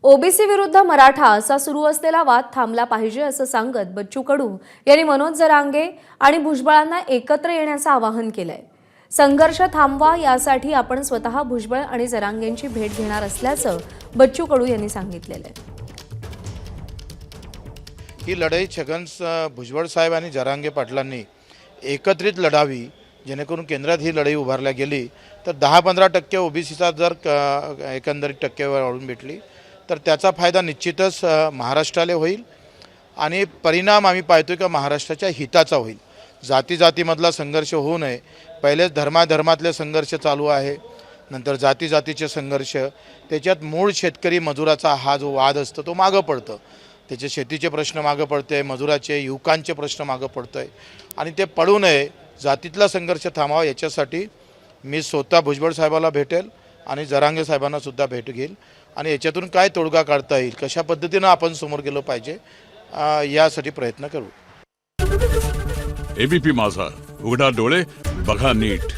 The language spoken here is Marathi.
ओबीसी विरुद्ध मराठा असा सुरू असलेला वाद थांबला पाहिजे असं सांगत बच्चू कडू यांनी मनोज जरांगे आणि भुजबळांना एकत्र येण्याचं आवाहन केलंय। संघर्ष थांबवा यासाठी आपण स्वतः भुजबळ आणि जरांगेंची भेट घेणार असल्याचं बच्चू कडू यांनी सांगितलेलं आहे। ही लढाई छगन भुजबळ साहेब आणि जरांगे पाटलांनी एकत्रित लढावी, जेणेकरून केंद्रात ही लढाई उभारल्या गेली तर 10-15% ओबीसीचा जर एकंदरीत टक्केवारी वाढून भेटली तर त्याचा फायदा निश्चितच महाराष्ट्राला होईल आणि परिणाम आम्ही पाहतोय की महाराष्ट्राच्या हिताचा होईल। जाती जातीमधला संघर्ष होऊ नये, पहिलेच धर्माधर्मातले संघर्ष चालू आहे, नंतर जाती जातीचे संघर्ष, त्याच्यात मूळ शेतकरी मजुराचा हा जो वाद असतो तो मागं पडतो, त्याचे शेतीचे प्रश्न मागं पडते, मजुराचे युवकांचे प्रश्न मागं पडतोय आणि ते पडू नये, जातीतला संघर्ष थांबावा याच्यासाठी मी स्वतः भुजबळ साहेबाला भेटेल आणि जरांगे साहेबांना सुद्धा भेट घेईल आणि याच्यातून काय तोडगा काढता येईल, कशा पद्धतीनं आपण समोर गेलो पाहिजे यासाठी प्रयत्न करू। एबीपी माझा, उघडा डोळे बघा नीट।